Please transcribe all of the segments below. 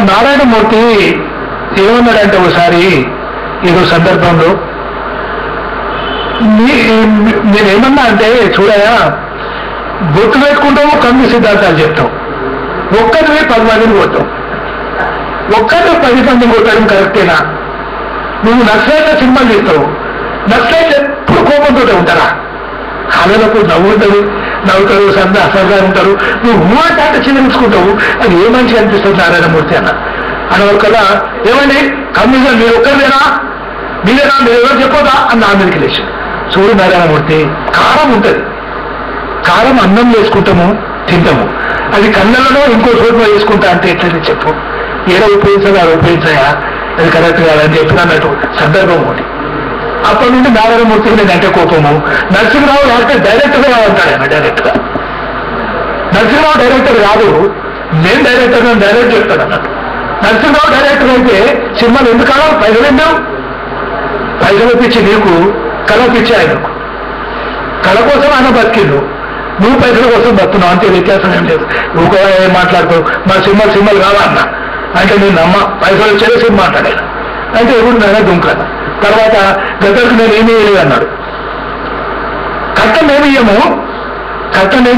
నారాయణమూర్తి ఏమన్నాడంటే ఒకసారి ఏదో సందర్భంలో నేనేమన్నా అంటే చూడయా, బొట్టు పెట్టుకుంటావు, కమ్మి సిద్ధాంతాలు చెప్తావు, ఒక్కరివే 10 మందిని కొట్టావు, ఒక్కరిని 10 మందిని కొట్టడం కరెక్టేనా? నువ్వు నక్సలైట్ల సినిమాలు తీస్తావు, నక్సలైట్లు ఎప్పుడు కోపంతో ఉంటారా? కళలకు నవ్వుతారు, సరదా ఉంటారు, నువ్వు ఊట చిన్నరించుకుంటావు. అది ఏ మంచి అనిపిస్తుంది నారాయణమూర్తి అనవల్ల ఏమండి కమ్యూనిజం మీరు ఒక్కరిదేనా, మీరేనా, మీరు ఎవరు చెప్పదా అని నా మీదకి లేచి చూడు నారాయణమూర్తి, కారం ఉంటుంది, కారం అన్నం వేసుకుంటాము తింటాము, అది కళ్ళలో ఇంకో చోట్ల వేసుకుంటా అంటే ఎట్లయితే చెప్పు, ఏడ ఉపయోగించాలి అది ఉపయోగించాయా, అది కరెక్ట్ కాదని చెప్పిన అన్నట్టు సందర్భం ఒకటి. అప్పటి నుండి నారాయణమూర్తికి నేను అంటే కోపము. నరసింహరావు యాక్టర్ డైరెక్టర్గా అంటాడు ఆయన, డైరెక్ట్గా. నరసింహరావు డైరెక్టర్ కాదు, నేను డైరెక్టర్ డైరెక్ట్ చెప్తాడు అన్నట్టు. నరసింహరావు డైరెక్టర్ అయితే సినిమాలు ఎందుకన్నా పైసలు ఎందావు, పైసలు పిచ్చి నీకు, కళ పిచ్చి ఆయనకు. కళ కోసం ఆయన బతికిండు, నువ్వు పైసల కోసం బతున్నావు, అంతే, వ్యత్యాసం ఏం లేదు. నువ్వు ఏం మాట్లాడుతావు, మా సినిమాలు కావాలన్నా అంటే నేను నమ్మ పైసలు వచ్చేది సినిమా మాట్లాడాను అంటే ఎప్పుడు నేనే దుంకాను. తర్వాత గద్దరికి నేను ఏమీ వేయలేదు అన్నాడు. కట్నం ఏమి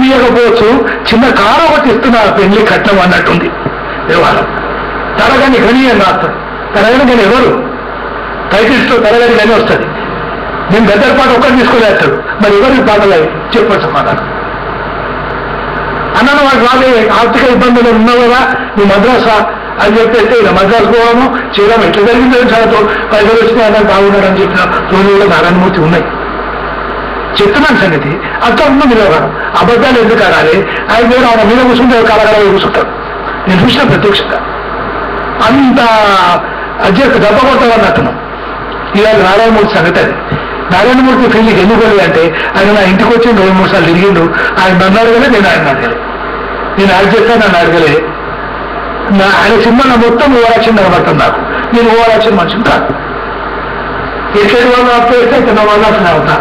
ఇవ్వకపోవచ్చు, చిన్న కారు ఒకటి ఇస్తున్నా పెళ్లి కట్నం అన్నట్టుంది వ్యవహారం. తరగని గని అని రాస్తాడు, తరగని గని ఎవరు టైటిల్స్లో తరగని గని వస్తుంది. నేను గద్దరి పాట ఒక్కటి తీసుకునేస్తాడు, మరి ఎవరికి పాటలే చెప్పచ్చు సమాధానం. అన్నాను వాడు రాలే, ఆర్థిక ఇబ్బందులు ఉన్నావు కదా, నువ్వు మద్రాసా అని చెప్పేస్తే ఇలా మద్రాసు పోవడము చేయడం ఎట్లా జరిగిందో చాలా పైసలు వచ్చినాయి అన్నది బాగున్నాడని చెప్పిన రోజు కూడా నారాయణమూర్తి ఉన్నాయి. చెప్తున్నాను సంగతి అంతా ఉన్నది వ్యవహారం. అబద్ధాలు ఎందుకు ఆడాలి? ఆయన మీద ఆయన మీద కూర్చుంటే కాలగడ కూర్చుంటాడు. నేను చూసిన ప్రత్యక్షంగా అంత అధ్యక్ష దెబ్బ కొట్టాలన్నట్టును. ఇవాళ నారాయణమూర్తి సంగతి అది. నారాయణమూర్తి ఫీల్డ్కి ఎందుకు వెళ్ళి అంటే ఆయన నా ఇంటికి వచ్చి 2-3 సార్లు తిరిగిండు. ఆయన నన్ను అడగలే, నేను ఆయన అడగలే. నేను యాడ్ చేస్తాను, నన్ను అడగలే. ఆయన సినిమా నా మొత్తం ఓవరాక్షన్ కనబడుతుంది నాకు. నేను ఓవరాక్షన్ మనిషిని కాదు. ఎక్కడి వాళ్ళు అప్పు వేస్తే ఇక్కడ నా వల్ల అట్లా అవుతా,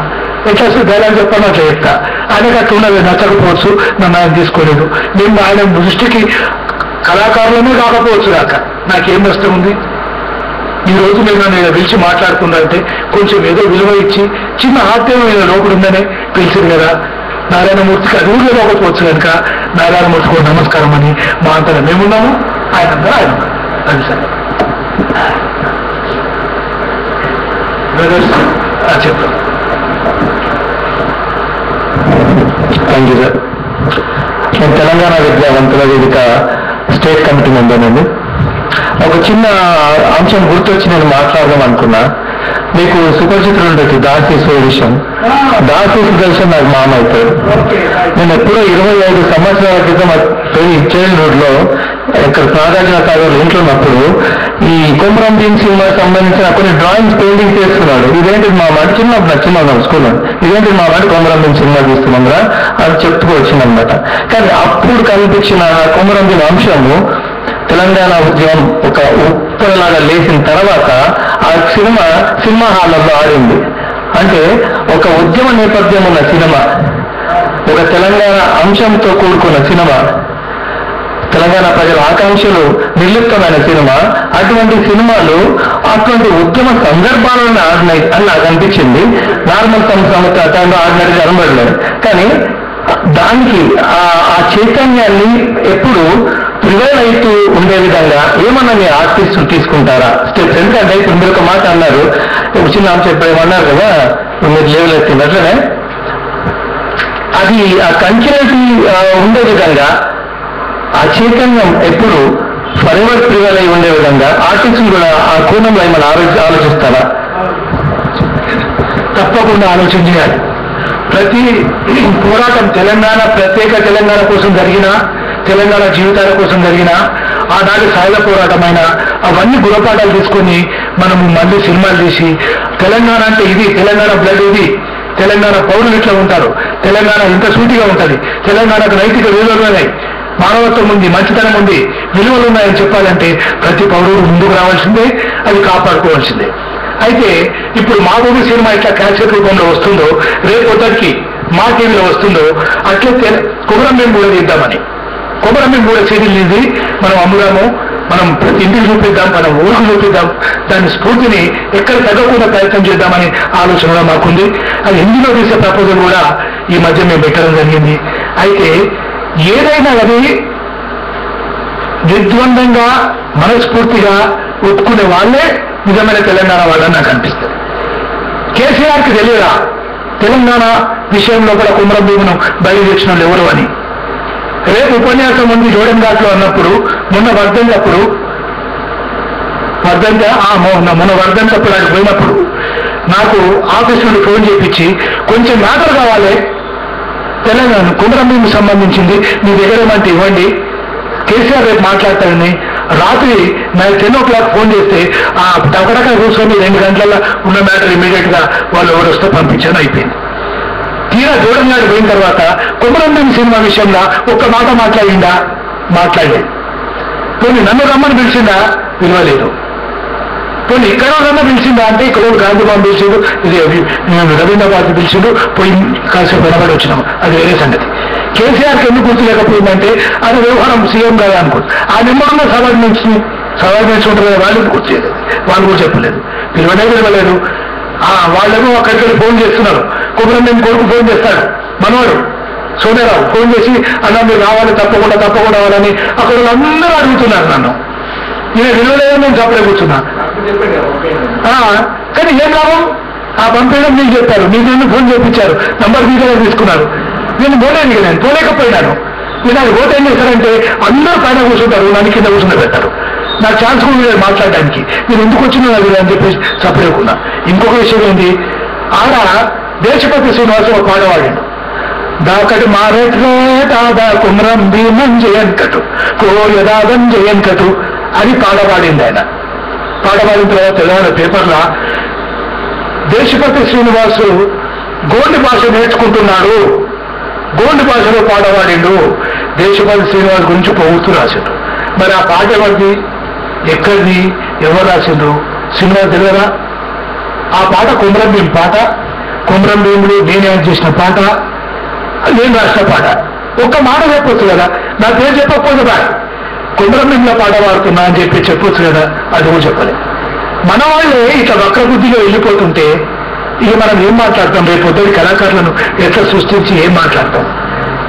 ఎట్లా ధైర్యం చెప్పాను అట్లా చెప్తా. ఆయనకు అట్లా ఉన్నది, నచ్చకపోవచ్చు, నన్ను ఆయన తీసుకోలేదు. నేను ఆయన దృష్టికి కళాకారులనే కాకపోవచ్చు కాక నాకేం నష్టం ఉంది? ఈ రోజు నేను నన్ను పిలిచి మాట్లాడుకున్నారంటే కొంచెం ఏదో విలువ ఇచ్చి చిన్న ఆత్మీయం లోపల ఉందనే పిలిచింది కదా. నారాయణమూర్తికి అది ఊళ్ళో ఒకకపోవచ్చు కనుక నారాయణమూర్తి కూడా నమస్కారం అని మా అంతా మేమున్నాము, ఆయన అందరూ ఆయన ఉన్నారు. అది సరే బ్రదర్స్ చెప్తాం. Thank you sir. నేను తెలంగాణ విద్యావంతుల వేదిక స్టేట్ కమిటీ మెంబర్నండి. ఒక చిన్న అంశం గుర్తొచ్చి నేను మాట్లాడదాం అనుకున్నా. మీకు సుపరిచితులు ఉండొచ్చు దాసి సుదర్శన్. దాసి సుదర్శన్ నాకు మామ అవుతాడు. నేను ఎప్పుడో 25 సంవత్సరాల క్రితం చైల్డ్హుడ్ లో ఇక్కడ నాగార్జున సాగర్ ఇంట్లో ఉన్నప్పుడు ఈ కొమరం భీం సినిమా సంబంధించిన కొన్ని డ్రాయింగ్స్ పెయింటింగ్ చేస్తున్నాడు. ఇదేంటి మా మాట చిన్న స్కూల్లో, ఇదేంటి మా మాట కొమరం భీం సినిమా తీస్తున్నాంరా అని చెప్పుకొచ్చిందనమాట. కానీ అప్పుడు కనిపించిన కొమరం భీం అంశము తెలంగాణ ఉద్యమం ఒక ఉప్పలాగా లేచిన తర్వాత ఆ సినిమా హాల్లో ఆడింది. అంటే ఒక ఉద్యమ నేపథ్యం ఉన్న సినిమా, ఒక తెలంగాణ అంశంతో కూడుకున్న సినిమా, తెలంగాణ ప్రజల ఆకాంక్షలు నిర్లిప్తమైన సినిమా. అటువంటి సినిమాలు అటువంటి ఉద్యమ సందర్భాలను ఆడినాయి అని నాకు అనిపించింది. నార్మల్ సంవత్సరం టైంలో ఆడినట్టు కనబడలేదు. కానీ దానికి ఆ చైతన్యాన్ని ఎప్పుడు ప్రివైల్ అవుతూ ఉండే విధంగా ఏమన్నా మీ ఆర్టిస్టులు తీసుకుంటారా స్టెప్స్? ఎందుకంటే ఇప్పుడు మీరు ఒక మాట అన్నారు, చిన్న అంశం ఏమన్నారు కదా, మీరు లెవెల్ ఎత్తినట్లనే అది ఆ కంటిన్యూటీ ఉండే విధంగా ఆ చైతన్యం ఎప్పుడు ఫరెవర్ ప్రివైల్ అయి ఉండే విధంగా ఆర్టిస్టులు కూడా ఆ కోణంలో ఏమైనా ఆలోచిస్తారా? తప్పకుండా ఆలోచన చేయాలి. ప్రతి పోరాటం ప్రత్యేక తెలంగాణ కోసం జరిగిన, తెలంగాణ జీవితాల కోసం జరిగిన ఆనాటి సాయుధ పోరాటమైన అవన్నీ గుణపాఠాలు తీసుకొని మనం మళ్ళీ సినిమాలు తీసి తెలంగాణ అంటే ఇది, తెలంగాణ బ్లడ్ ఇది, తెలంగాణ పౌరులు ఇట్లా ఉంటారు, తెలంగాణ ఇంత సూటిగా ఉంటుంది, తెలంగాణకు నైతిక విలువలు ఉన్నాయి, మానవత్వం ఉంది, మంచితనం ఉంది, విలువలు ఉన్నాయని చెప్పాలంటే ప్రతి పౌరుడు ముందుకు రావాల్సిందే, అది కాపాడుకోవాల్సిందే. అయితే ఇప్పుడు మా ఊరి సినిమా ఇట్లా క్యాసెట్ రూపంలో వస్తుందో, రేపు పొద్దుకి మా టీవీలో వస్తుందో, అట్లే కొమరం భీం కూడా తీద్దామని. కొమరంభీం కూడా సీరియల్ని మనం అమ్ముదాము, మనం ప్రతి ఇంటికి చూపిద్దాం, మనం ఊరికి చూపిద్దాం, దాని స్ఫూర్తిని ఎక్కడ తగ్గకుండా ప్రయత్నం చేద్దామనే ఆలోచన మాకుంది. అది హిందీలో తీసే ప్రపోజల్ కూడా ఈ మధ్య మేము పెట్టడం జరిగింది. అయితే ఏదైనా అది నిర్ద్వందంగా మనస్ఫూర్తిగా ఒప్పుకునే వాళ్ళే నిజమైన తెలంగాణ వాళ్ళని నాకు అనిపిస్తుంది. కేసీఆర్కి తెలియదా తెలంగాణ విషయంలో కూడా కుమరంభీమును బయలుదేర్చిన వాళ్ళు ఎవరు అని? రేపు ఉపన్యాసం ఉంది జోడెన్ ఘాట్లో అన్నప్పుడు, మొన్న వర్ధంతప్పుడు ఆయన పోయినప్పుడు నాకు ఆఫీస్ నుండి ఫోన్ చేయించి కొంచెం మ్యాటర్ కావాలి తెలంగాణ కుమరంభీముకు సంబంధించింది, మీ దగ్గర ఏమంటే ఇవ్వండి, కేసీఆర్ రేపు మాట్లాడతాడని రాత్రి నాకు 10 o'clock ఫోన్ చేస్తే ఆ టకటక కూర్చొని 2 గంటల ఉన్న మ్యాటర్ ఇమీడియట్ గా వాళ్ళు ఎవరు వస్తే పంపించాను, అయిపోయింది. తీరా జోడెన్ ఘాట్ పోయిన తర్వాత కుమరంభీం సినిమా విషయంలో ఒక్క మాట మాట్లాడలేదు. పోనీ నన్ను రమ్మని పిలిచిందా? పిలవలేదు. పోనీ ఇక్కడ రమ్మ పిలిచిందా అంటే ఇక్కడ గాంధీబాబు పిలిచిండు, ఇది రవీంద్రబాబు పిలిచిండు, పోయి కాసేపు వెనబడి వచ్చినాము, అది వేరే సంగతి. కేసీఆర్కి ఎందుకు గుర్తు లేకపోయిందంటే అది వ్యవహారం సీఎం కదా అనుకోండి. ఆ నెంబర్ ఉన్న సబార్డినేట్స్ ఉంటారు కదా, వాళ్ళు గుర్తు చేయలేదు, వాళ్ళు కూడా చెప్పలేదు, పిలవలేదు. వాళ్ళేమో అక్కడికి వెళ్ళి ఫోన్ చేస్తున్నారు. కుమరంభీం కొడుకు ఫోన్ చేస్తాడు, మనవాడు సోనేరావు ఫోన్ చేసి అలా మీరు రావాలి తప్పకుండా రావాలని అక్కడ అందరూ అడుగుతున్నారు నన్ను. నేను విలువలేదని నేను చెప్పలే కూర్చున్నా. కానీ ఏం లాభం? ఆ పంపేయడం మీకు చెప్పారు, మీకు ఎందుకు ఫోన్ చేయించారు, నంబర్ మీ దగ్గర తీసుకున్నారు. నేను పోలేను కదా, నేను పోలేకపోయినాను. నేను అది పోతే ఏం చేస్తారంటే అందరూ పైన కూర్చుంటారు, నన్ను కింద కూర్చుని పెడతారు. నాకు ఛాన్స్ కూడా లేదు మాట్లాడడానికి. నేను ఎందుకు వచ్చినా అది అని చెప్పేసి చెప్పలేకున్నా. ఇంకొక విషయం ఏంటి, ఆడ దేశపతి శ్రీనివాసు ఒక పాడవాడిండు, దాకటి మారేట్లే దాదా కుమరంభీమం జయన్కటు కోయదాదం జయన్కటు అని పాడవాడింది ఆయన. పాడవాడిన తర్వాత తెలంగాణ పేపర్లో దేశపతి శ్రీనివాసు గోండి భాష నేర్చుకుంటున్నాడు, గోండి భాషలో పాడవాడిండు, దేశపతి శ్రీనివాస్ గురించి పొగుతూ రాశాడు. మరి ఆ పాట ఎవరిది, ఎక్కడిది, ఎవరు రాసిండ్రు? సినిమా తెలియదా? ఆ పాట కుమరంభీం పాట, కుమరంభీముడు నేనేం చేసిన పాట, నేను రాసిన పాట. ఒక్క మాట చెప్పొచ్చు కదా, నా పేరు చెప్పకపోతే బా కుమరంభీంలో పాట పాడుతున్నా అని చెప్పొచ్చు కదా, అది కూడా చెప్పలేదు. మన వాళ్ళే ఇట్లా వక్రబుద్ధిలో వెళ్ళిపోతుంటే ఇక మనం ఏం మాట్లాడతాం? రేపు పొద్దున కళాకారులను ఎట్లా సృష్టించి ఏం మాట్లాడతాం?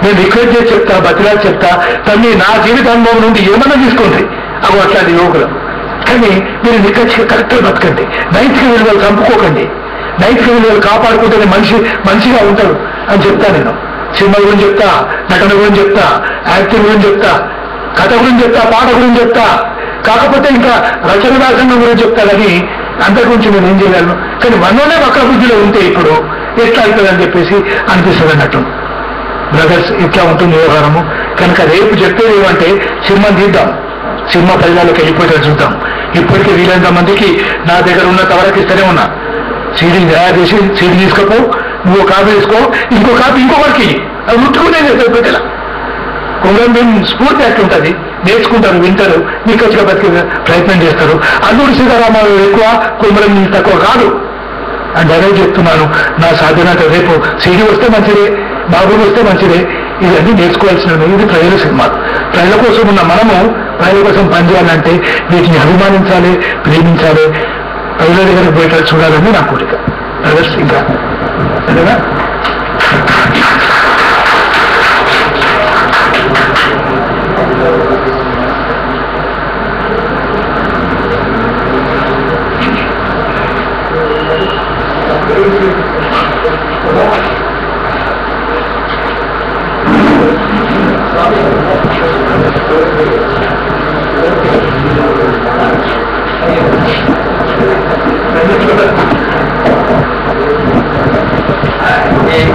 నేను రిక్వెస్ట్ చేసి చెప్తా, బతిలాలు చెప్తా, తల్లి నా జీవిత అనుభవం నుండి ఏమన్నా తీసుకోండి అవి అట్లాంటి యువకులు. కానీ మీరు నిక్కచ్చిగా కరెక్ట్గా బతకండి, నైతిక విలువలు చంపుకోకండి, నైతిక విలువలు కాపాడుకుంటేనే మనిషిగా ఉంటాడు అని చెప్తా. నేను సినిమా గురించి చెప్తా, నటన గురించి చెప్తా, యాక్టింగ్ గురించి చెప్తా, కథ గురించి చెప్తా, పాట గురించి చెప్తా, కాకపోతే ఇంకా రచన వ్యాసంగం గురించి చెప్తా. కానీ అంతకు గురించి నేను ఏం చేయగలను? కానీ మనలోనే వక్ర బుద్ధిలో ఉంటే ఇప్పుడు ఎట్లా అవుతుంది అని చెప్పేసి అనిపిస్తుంది అన్నట్టు. బ్రదర్స్, ఇట్లా ఉంటుంది వ్యవహారము. కనుక రేపు చెప్పేది ఏమంటే సినిమా తీద్దాం, సినిమా ప్రజలకు వెళ్ళిపోతే చూద్దాం. ఇప్పటికీ వీలైనంత మందికి నా దగ్గర ఉన్న తవరకు ఇస్తూనే ఉన్నా. సీడీ తయారు చేసి సీడీ తీసుకోపో, నువ్వు కాపీ తీసుకో, ఇంకో కాపీ ఇంకొకరికి, అది ముట్టుకునే చేస్తారు పెట్టేలా. కుమరంభీం స్ఫూర్తి అట్లుంటుంది, నేర్చుకుంటారు, వింటారు, మీకు వచ్చిన బతికే ప్రయత్నం చేస్తారు. అల్లూరి సీతారామరావు ఎక్కువ, కుమరంభీం తక్కువ కాదు అని అదే చెప్తున్నాను. నా సాధ్యమైనంత రేపు సీడీ వస్తే మంచిదే, బాబులు వస్తే మంచిదే, ఇవన్నీ నేర్చుకోవాల్సినవి. ఇది ప్రజల సినిమా, ప్రజల కోసం ఉన్న మనము ప్రజల కోసం పనిచేయాలంటే వీటిని అభిమానించాలి, ప్రేమించాలి, ప్రజల దగ్గరకు పోయేటట్టు చూడాలని నా కోరిక. బ్రదర్స్, ఇంకా సరేనా?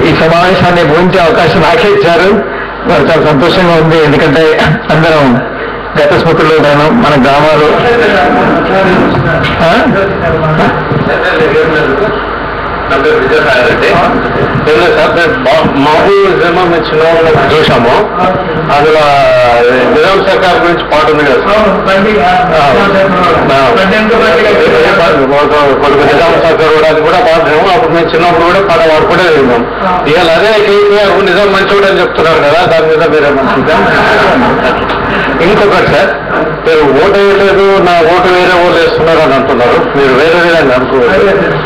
ఈ సమావేశాన్ని భూమించే అవకాశం నాకే ఇచ్చారు, నాకు చాలా సంతోషంగా ఉంది. ఎందుకంటే అందరం గత స్మృతుల్లో మన గ్రామాలు విజయసాయి సార్ మాకు సినిమా మేము చిన్న చూసాము. అందులో నిజాం సర్కార్ గురించి పాట ఉంది కదా సార్. కొడుకు నిజాం సర్కార్ కూడా అది కూడా పాడుతున్నాము. అప్పుడు మేము చిన్నప్పుడు కూడా పాట పాడుకుంటే విన్నాం. ఇవాళ అదే కేసీఆర్ నిజం మంచివాడు అని చెప్తున్నారు కదా, దాని మీద మీరే మంచిగా. ఇంకొకటి సార్, మీరు ఓటు వేయలేదు, నా ఓటు వేరే ఓటు వేస్తున్నారు అని అంటున్నారు. మీరు వేరే విధంగా అనుకోలేదు.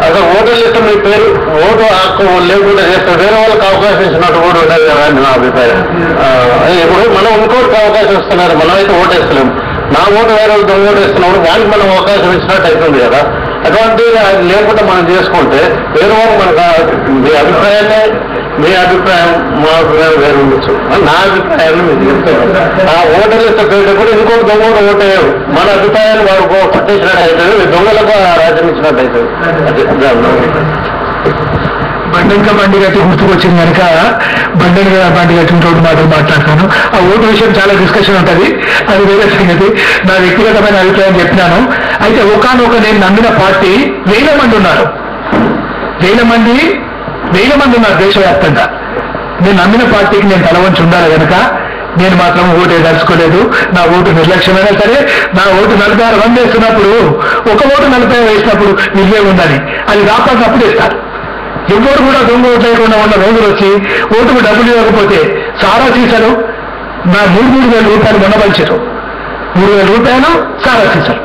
అసలు ఓటర్ లిస్ట్ మీ పేరు ఓటు హక్కు లేకుండా చేస్తే వేరే వాళ్ళకి అవకాశం ఇచ్చినట్టు కూడా ఉండదు కదా అని నా అభిప్రాయం. ఇప్పుడు మనం ఇంకోటికి అవకాశం ఇస్తున్నారు, మనమైతే ఓటు వేస్తలేము. నా ఓటు వేరే వాళ్ళతో ఓటు వేస్తున్నప్పుడు దానికి మనం అవకాశం ఇచ్చినట్టు అవుతుంది కదా. అటువంటి లేకుండా మనం చేసుకుంటే వేరే వాళ్ళు మనకు మీ అభిప్రాయం మా అభిప్రాయం వేరు ఉండొచ్చు. నా అభిప్రాయాన్ని మీరు చెప్తారు. ఆ ఓటర్ లిస్ట్ పేరు కూడా ఇంకోటి దొంగ ఓటు వేయరు. మన అభిప్రాయాన్ని వాడు పట్టించినట్టు అవుతుంది, దొంగలకు రాజ్యం ఇచ్చినట్టు అవుతుంది. బండెనక బండి కట్టి గుర్తుకొచ్చింది కనుక బండెనక బండి కట్టిన తోటి మాటలు మాట్లాడతాను. ఆ ఓటు విషయం చాలా డిస్కషన్ ఉంటుంది, అది వేరే సంగతి. నా వ్యక్తిగతమైన అభిప్రాయం చెప్పినాను. అయితే ఒకనొక నేను నమ్మిన పార్టీ 1000 మంది ఉన్నారు, 1000 మంది ఉన్నారు దేశవ్యాప్తంగా. నేను నమ్మిన పార్టీకి నేను తలవంచి ఉండాలి కనుక నేను మాత్రం ఓటు వేయదలుచుకోలేదు. నా ఓటు నిర్లక్ష్యమైనా సరే, నా ఓటు 46 మంది వేస్తున్నప్పుడు ఒక ఓటు 40 వేసినప్పుడు నిజమే ఉందని అది రాపాసినప్పుడు వేస్తారు. ఎవరు కూడా దొంగ ఓటు లేకుండా ఉన్న రోజులు వచ్చి ఓటుకు డబ్బులు ఇవ్వకపోతే సారా సీసాలు నా 3,000 రూపాయలు మొన్నపరిచారు. 3,000 రూపాయలు సారా సీసాలు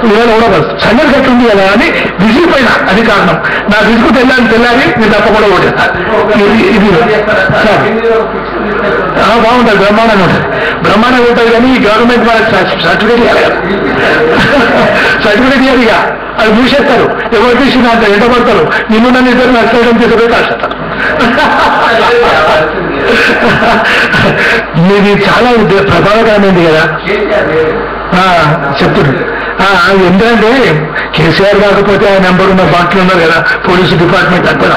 ఇవాళ కూడా సంగతి కట్టుంది కదా అని విసిగిపోయినా. అది కారణం. నా విసుగు తెల్లారి నేను తప్పకుండా ఓటేస్తాను. ఇది బాగుంటుంది, బ్రహ్మాండంగా ఉంటుంది. బ్రహ్మాండంగా ఉంటుంది కానీ గవర్నమెంట్ వాళ్ళకి సర్టిఫికేట్ ఇవ్వాలి కదా. సర్టిఫికేట్ ఇవ్వాలి ఇక అది మూసేస్తారు. ఎవరు తీసిన అంత ఎంట పడతారు. నిన్ను నన్ను ఇద్దరు నష్టం తీసుకుపోయి కాల్చేస్తారు. మీది చాలా ప్రమాదకరమైంది కదా చెప్తున్నాడు. ఎందుకంటే కేసీఆర్ కాకపోతే ఆ నెంబర్ ఉన్న బాంట్లు ఉన్నారు కదా, పోలీసు డిపార్ట్మెంట్ అంతా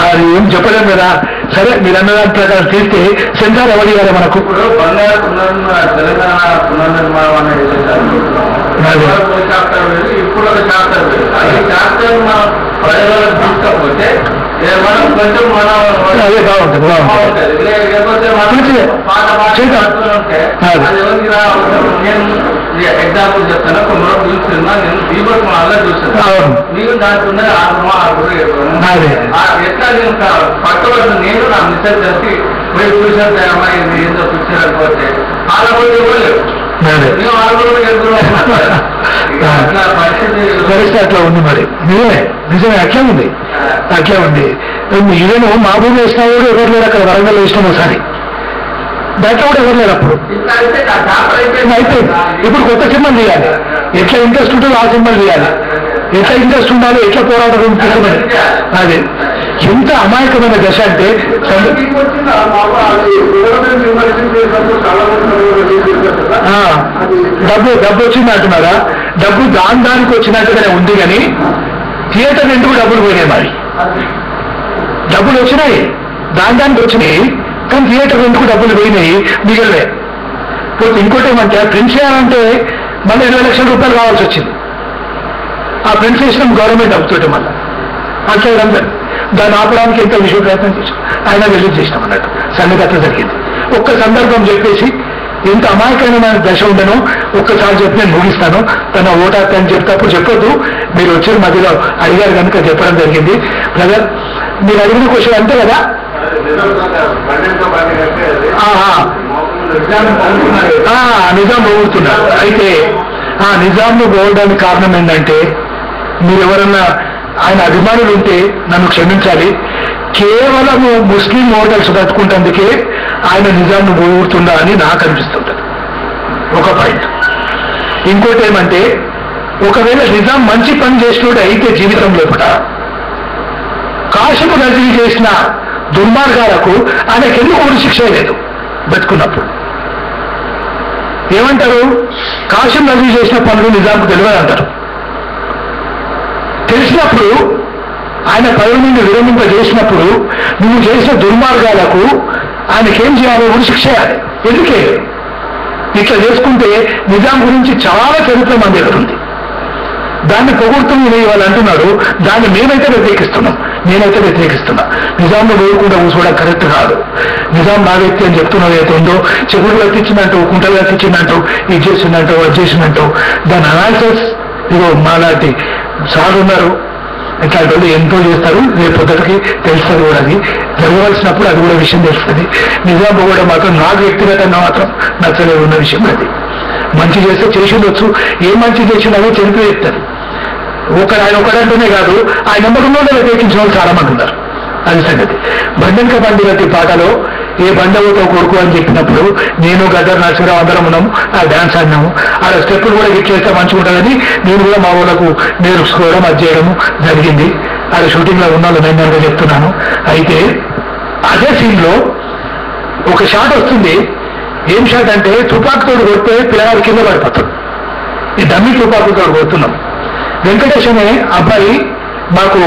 అది ఏం చెప్పలేము కదా. సరే మీరు అన్న దాని ప్రకారం తీస్తే సెన్సార్ ఎవరి కదా మనకు అదే బాగుంటుంది. ఎగ్జాంపుల్ చెప్తాను. కొన్ని రోజులు చూస్తున్నా నేను దీపక్ అలా చూస్తాను. నీకు దాంట్లో ఎట్లా నేను పక్కబడి నేను నా మిస్టర్ కలిసి పోయి చూసాను అమ్మాయి ఏందో పిక్చర్ అనుకోతే ఆడబోతే ఇవ్వలేవు. పరిస్థితి అట్లా ఉంది. మరి నిజమే అట్లా ఉంది. ఈవెన్ మా భూమి వేసినా కూడా ఎవరు లేరు అక్కడ. వరంగల్ వేసినాం ఒకసారి, దాంట్లో కూడా ఎవరు లేరు అప్పుడు. అయిపోయింది. ఇప్పుడు కొత్త సినిమాలు తీయాలి. ఎట్లా ఇంట్రెస్ట్ ఉంటుందో ఆ సినిమాలు తీయాలి. ఎట్లా ఇంట్రెస్ట్ ఉండాలి, ఎట్లా పోరాటం తీసుకోవాలి. అదే ఎంత అమాయకమైన దశ అంటే డబ్బు వచ్చింది అంటున్నారా? డబ్బు దానికి వచ్చినట్టుగానే ఉంది కానీ థియేటర్ ఎందుకు డబ్బులు పోయినాయి. మరి డబ్బులు వచ్చినాయి, దానికి వచ్చినాయి కానీ థియేటర్ ఎందుకు డబ్బులు పోయినాయి మిగిలివే. పోతే ఇంకోటి ఏమంటే ప్రింట్ చేయాలంటే మళ్ళీ 20 లక్షల రూపాయలు కావాల్సి వచ్చింది. ఆ ప్రింట్ చేసిన గవర్నమెంట్ అవుతుంటే మళ్ళీ అట్లా అందరు దాన్ని ఆపడానికి ఎంత విషయ ప్రయత్నం చేసాం. ఆయన రిలీజ్ చేసినాం అన్నట్టు సంగతి అట్లా జరిగింది. ఒక్క సందర్భం చెప్పేసి ఎంత అమాయకమైన దశ ఉండనో ఒక్కసారి చెప్పి నేను ముగిస్తాను. తన ఓటాక్ అని చెప్తేప్పుడు చెప్పొద్దు, మీరు వచ్చిన మధ్యలో అడిగారు కనుక చెప్పడం జరిగింది. బ్రదర్ మీరు అడిగిన క్వశ్చన్ అంతే కదా. నిజాం పోగొడుతున్నారు. అయితే ఆ నిజాంను పోవడానికి కారణం ఏంటంటే మీరు ఎవరన్నా ఆయన అభిమానులు ఉంటే నన్ను క్షమించాలి. కేవలము ముస్లిం ఓటర్స్ బతుకుంటందుకే ఆయన నిజాంను పోగొడుతుందా అని నాకు అనిపిస్తుంటది. ఒక పాయింట్. ఇంకోటి ఏమంటే ఒకవేళ నిజాం మంచి పని చేసినోడు అయితే జీవితంలో కూడా కాశీపు నజీ చేసిన దుర్మార్గాలకు ఆయనకు ఎందుకు కూడా శిక్ష లేదు బతుకున్నప్పుడు. ఏమంటారు? కాశీం నజీ చేసిన పనులు నిజాంకు తెలియదు అంటారు. తెలిసినప్పుడు ఆయన పదవి నుండి విరమింపజేసినప్పుడు నువ్వు చేసిన దుర్మార్గాలకు ఆయనకేం చేయాలో కూడా శిక్ష చేయాలి. ఎందుకే ఇట్లా చేసుకుంటే నిజాం గురించి చాలా చరిత్ర మన దగ్గర ఉంది. దాన్ని పొగుడుతూ వాళ్ళు అంటున్నాడు, దాన్ని మేమైతే వ్యతిరేకిస్తున్నాం. నేనైతే వ్యతిరేకిస్తున్నా. నిజాంలో వేయకుండా కూర్చోవడం కరెక్ట్ కాదు. నిజాం నా వ్యక్తి అని చెప్తున్నది అయితే ఉందో, చెవులు కట్టించిందంటూ, కుంటలు కట్టించిందంటూ, ఇది చేసిందంటూ, అది చేసిందంటూ, దాని అనాలిసిస్ ఇదిగో మాలాంటి సార్ ఉన్నారు, ఇట్లాంటి వాళ్ళు ఎంతో చేస్తారు. రేపు పొద్దుటికి తెలుస్తుంది కూడా, అది జరగవలసినప్పుడు అది కూడా విషయం తెలుస్తుంది. నిజాం కూడా మాత్రం నాకు వ్యక్తిగతంగా మాత్రం నచ్చలేదు ఉన్న విషయం. అది మంచి చేస్తే చేసి ఉండొచ్చు, ఏ మంచి చేసినా చరిత్ర చెప్తారు. ఆయన ఒకడంటూనే కాదు, ఆయన నమ్మకంలో వ్యతిరేకించిన వాళ్ళు చాలా మంది ఉన్నారు. అది సంగతి. బండెంక బండి గట్టి పాటలో ఏ బండవుతో కొడుకు అని చెప్పినప్పుడు నేను గద్దర్ నరసింహరావు అందరం ఉన్నాము, ఆ డాన్స్ ఆడినాము. ఆ స్టెప్పులు కూడా ఇట్లేస్తే మంచిగా ఉంటుందని నేను కూడా మా వాళ్ళకు నేర్చుకోవడం అది చేయడము జరిగింది. అది షూటింగ్ లో ఉన్నాను నేను చెప్తున్నాను. అయితే అదే సీన్ లో ఒక షాట్ వస్తుంది. ఏం షాట్ అంటే తుపాకుతో కొడితే పిల్లగాడి కింద పడిపోతాడు. ఈ డమ్మి తుపాకుతో కొడుతున్నాం. వెంకటేష్ అనే అబ్బాయి మాకు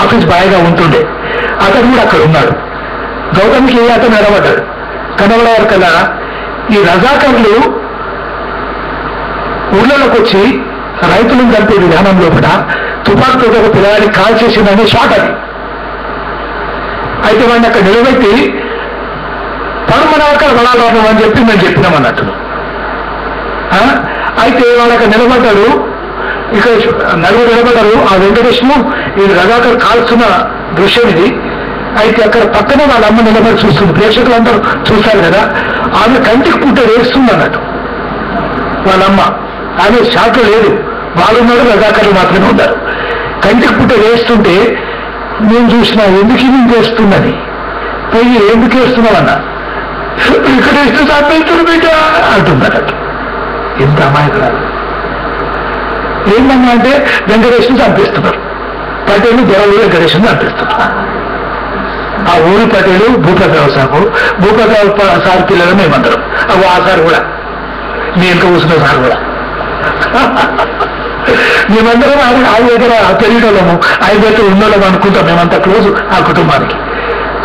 ఆఫీస్ బాయ్గా ఉంటుండే, అతను కూడా అక్కడ ఉన్నాడు. గౌతమ్కి అతను నిలబడ్డాడు. కనబడేవారు కదా ఈ రజాకర్లు ఊళ్ళలోకి వచ్చి రైతులను కలిపే విధానంలో కూడా తుపాకుతో ఒక పిల్లగాడిని కాల్ చేసిందనే షాట్ అది. అయితే వాడిని అక్కడ నిలబెట్టి పరమనవకర బలాలను అని చెప్పి మేము చెప్పినాం అన్నట్టు. అయితే వాడు అక్కడ నిలబడ్డాడు. ఇక నలుగురు నిలబడ్డారు. ఆ వెంకటేష్ను ఈ రజాకర్ కాల్స్తున్న దృశ్యం ఇది. అయితే అక్కడ పక్కనే వాళ్ళ అమ్మ నిలబడి చూస్తుంది. ప్రేక్షకులందరూ చూస్తారు కదా, ఆమె కంటికి పుట్ట వేస్తుంది అన్నట్టు. వాళ్ళమ్మ ఆమె షాట్లో లేదు, వాళ్ళు ఉన్నారు, రజాకర్లు మాత్రమే ఉన్నారు. కంటికి పుట్ట వేస్తుంటే నేను చూసినా ఎందుకు నేను చేస్తున్నది, పోయి ఎందుకు వేస్తున్నామన్నా, ఇక్కడ వేస్తూ చంపేస్తున్నారు బిడ్డ అంటున్నారట. ఎంత అమాయకురాలు. ఏంటమ్మా అంటే వెంకటేష్ని చంపేస్తున్నారు. పటేలు దొరలు వెంకటేష్ని చంపేస్తున్నారు. ఆ ఊరి పటేలు భూపతిరావు సాగు, భూపతిరావు సార్ పిల్లలు మేమందరం. ఆ సార్ కూడా మీ ఎంత కూర్చున్న సార్ కూడా మేమందరం ఆయన దగ్గర తెలియడము, ఆయన దగ్గర ఉండడం అనుకుంటాం. మేమంతా క్లోజ్ ఆ కుటుంబానికి.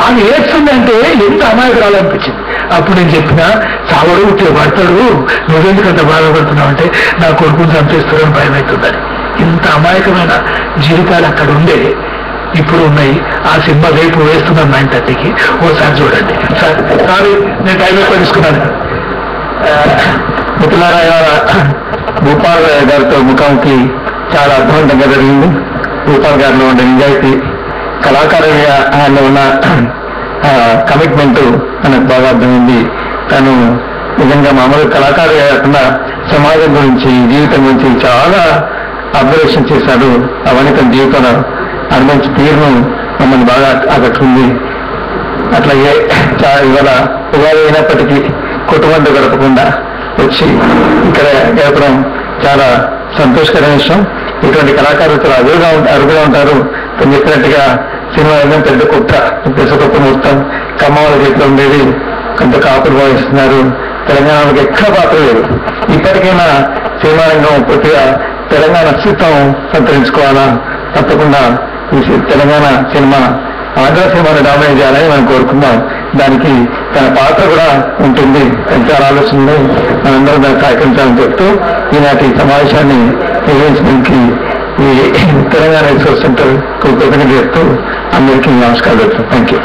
ఆమె ఏడ్చిందంటే ఎంత అమాయకురాలు అనిపించింది. అప్పుడు నేను చెప్పిన చావడు ఉట్టే పడతాడు, నువ్వెందుకంత బాధపడుతున్నావు అంటే నా కొడుకుని చంపేస్తాడని భయం అవుతుందని. ఇంత అమాయకమైన జీవితాలు అక్కడ ఉండే ఇప్పుడు ఉన్నాయి. ఆ సినిమా రేపు వేస్తున్నాను 9:30కి, ఓసారి చూడండి. సారీ నేను టైం ఎక్కువ తీసుకున్నాను. మిత్రులారా, భూపాల్ గారితో ముఖాముఖి చాలా అర్థవంతంగా జరిగింది. భూపాల్ గారిలో ఉండే నిజాయితీ, కళాకారుడిగా ఆయనలో ఉన్న కమిట్మెంట్ మనకు బాగా అర్థమైంది. తను నిజంగా మామూలు కళాకారుడిగా కాకుండా సమాజం గురించి, జీవితం గురించి చాలా అబ్జర్వేషన్ చేశాడు. అవన్నీ తన జీవితంలో అనుభవించి తీరును మమ్మల్ని బాగా ఆకట్టుకుంది. అట్లాగే ఇవాళ ఉగాది అయినప్పటికీ కుటుంబంతో గడపకుండా వచ్చి ఇక్కడ గడపడం చాలా సంతోషకరమైన విషయం. ఇటువంటి కళాకారులు అరుదుగా ఉంటారు. తను చెప్పినట్టుగా సినిమా రంగం పెద్ద కొత్త మొత్తం కమ్మవాళ్ళ చేతిలో ఉండేది. కొంత కాపులు భావిస్తున్నారు. తెలంగాణకి ఎక్కడ పాత్ర లేదు. ఇప్పటికైనా సినిమా రంగం పూర్తిగా తెలంగాణ అస్తిత్వం సంతరించుకోవాలా. తప్పకుండా ఈ తెలంగాణ సినిమా ఆంధ్ర సినిమాను డామినేట్ చేయాలని మనం కోరుకుందాం. దానికి తన పాత్ర కూడా ఉంటుంది. చాలా ఆలోచనలు మనందరం దాన్ని సహకరించాలని చెప్తూ ఈనాటి సమావేశాన్ని నిర్వహించడానికి ఈ తెలంగాణ రిసోర్స్ సెంటర్ కృతజ్ఞతలు చెప్తూ అందరికీ నమస్కారాలు. Thank you.